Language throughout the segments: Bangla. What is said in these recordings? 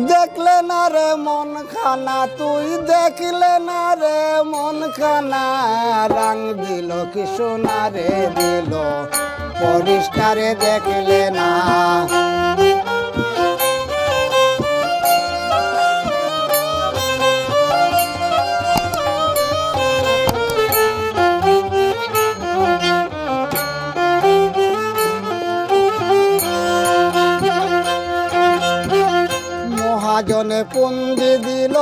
দেখলে না রে মন খানা, তুই দেখলে না রে মন খানা, রং দিল কি সোনা রে দিল, পরিষ্কারে দেখলে না। মহাজনে পুঞ্জি দিল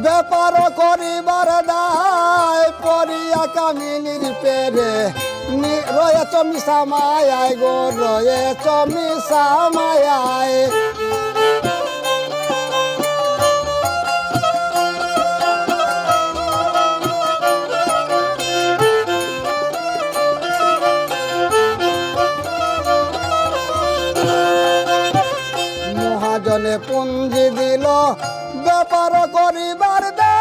ব্যাপার করিবার দায়, পরিয়া কামিনীর পেরে রয়েছ মিশা মায়ায় গো, রয়েছ মিশা মায়ায়। মহাজনে পুঞ্জি দিল ব্যাপার করিবার দায়,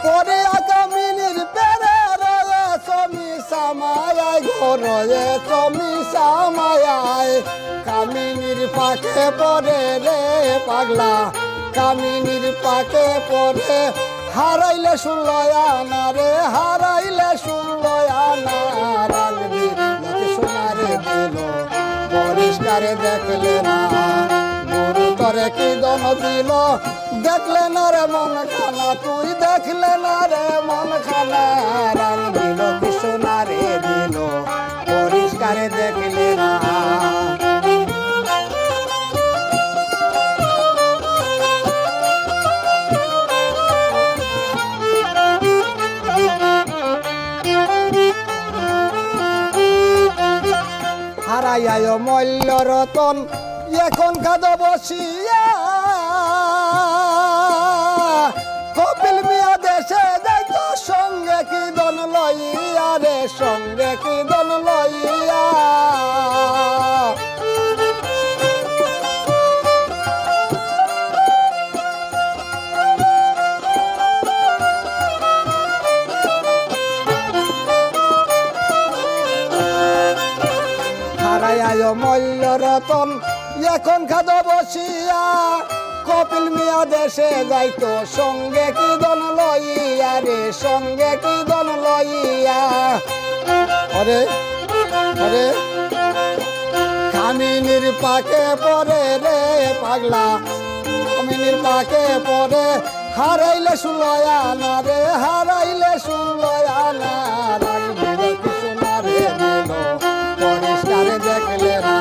পরিয়া কামিনীর পেরে রয়েছ মিশা মায়ায় গো, রয়েছ মিশা মায়ায়। কামিনীর পাকে পড়ে রে পাগলা, কামিনীর পাকে পড়ে হারাইলে শুনলয় আনা রে, হারাইলে শুনলয় আনা, রং দিল সোনা রে দিল, পরিষ্কারে দেখলে না। গুরু তরে কি দন দিল দেখলে না রে মন খানা, তুই দেখলে না রে মন খানা, রং দিল কি সোনা রে দিল, পরিষ্কারে দেখলে না। হারাইয়ায় মল্য রতন এখন কাঁদ বসিয়া, কপিল মিয়া দেশে যাইতো সঙ্গে কি দন লইয়া রে, সঙ্গে কি দন লইয়া। হারাইয়ায় মল্য রতন এখন খাদ বসিয়া, কপিল মিয়া দেশে যাইতো সঙ্গে কি দন লইয়া রে, সঙ্গে কি দন লইয়া। আরে আরে কামিনীর পাকে পড়ে রে পাগলা, কামিনীর পাকে পড়ে হারাইলে শুনলয়া না রে, হারাইলে শুনলয়া না, রং দিল কি সোনা রে দিল, পরিষ্কারে দেখলে না।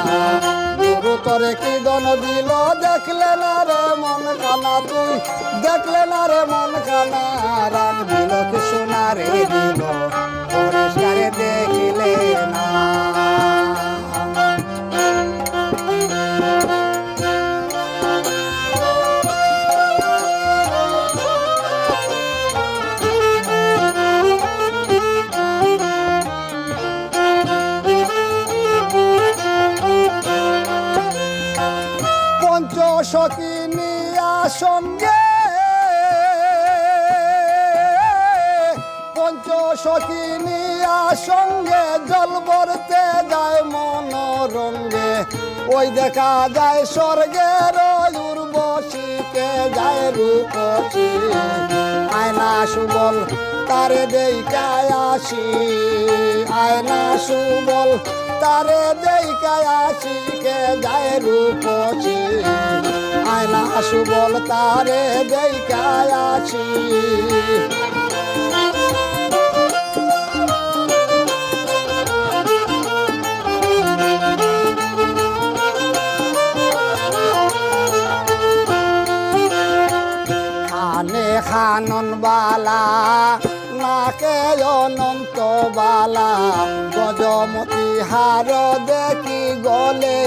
গুরু তরে কি দন দিল দেখলে না রে মন খানা, তুই দেখলে না রে মন খানা, রং দিল কি সোনা রে দিল, পরিষ্কারে দেখলে না। সখী নিয়া সঙ্গে, পঞ্চ সখী নিয়া সঙ্গে, জল ভরতে যায় মনোরঙ্গে, ওই দেখা যায় স্বর্গের উর্বশীকে যায় রূপসী। আয়না সুবল তারে দেইকায় আসি, আয়না সুবল তারে দেইকায় আসি, কে যায় রূপসী। আয়না সুবল তারে দেইকায় আসি। খানে খানন বালা, নাকে অনন্ত বালা, গজমতি হার দেখি গলে,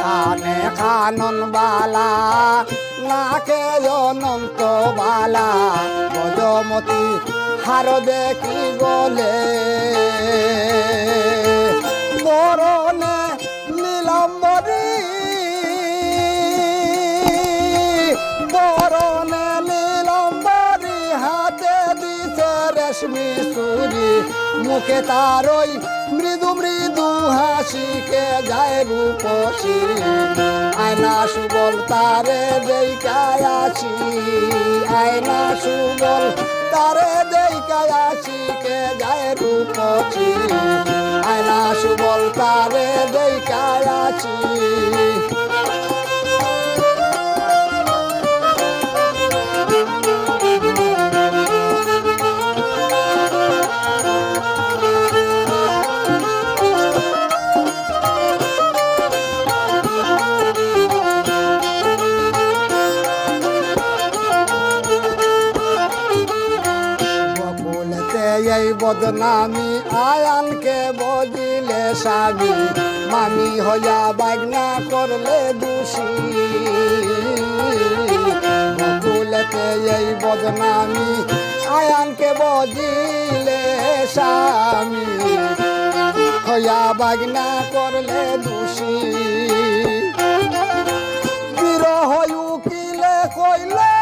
খানে খানন বালা, নাকে অনন্ত বালা, গজমতি হার দেখি গলে, বরণে মুখে তার ওই মৃদু মৃদু হাসিকে যায় রূপসী আয়না সুবল তারে দেখায় আসি আয়না সুবল তারে দেখায় আসিকে যায় রূপসী আয়না সুবল তারে দেখায় আসি এই বদনামি আয়ানকে বদিলে স্বামী মামি হইয়া বাগনা করলে দোষী বকুলেতে এই বদনামি আয়ানকে বদিলে স্বামী হইয়া বাগনা করলে দোষী বিরহ উকিলে কইলে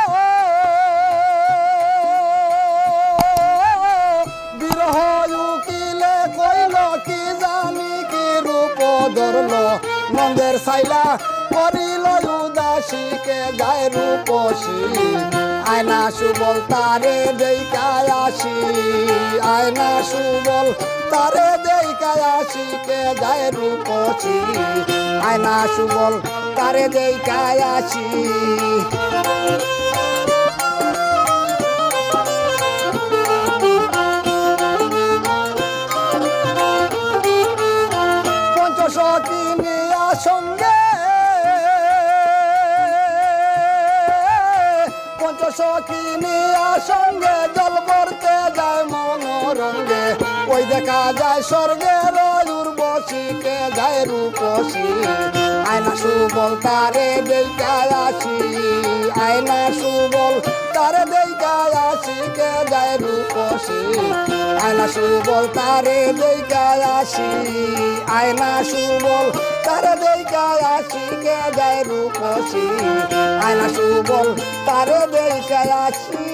ধরল নন্দের সাইলা করিল উদাসীকে যায় রূপসী আয়না সুবল তারে দেখায় আসি আয়না সুবল তারে দেখায় আসিকে যায় রূপসী আয়না সুবল তারে দেখায় আসি সখী নিয়া সঙ্গে পঞ্চসখী নিয়া সঙ্গে জল ভরতে যায় মনোরঙ্গে ওই দেখা যায় স্বর্গের উর্বশীকে যায় রূপসী আয়না সুবল তারে দেখায় আসি আয়না সুবল তারে দেখায় আসিকে যায় রূপসী আয়না সুবল তারে দেখায় আসি আয়না সুবল তারে দেখায় আসিকে যায় রূপসী আয়না সুবল তারে দেখায় আসি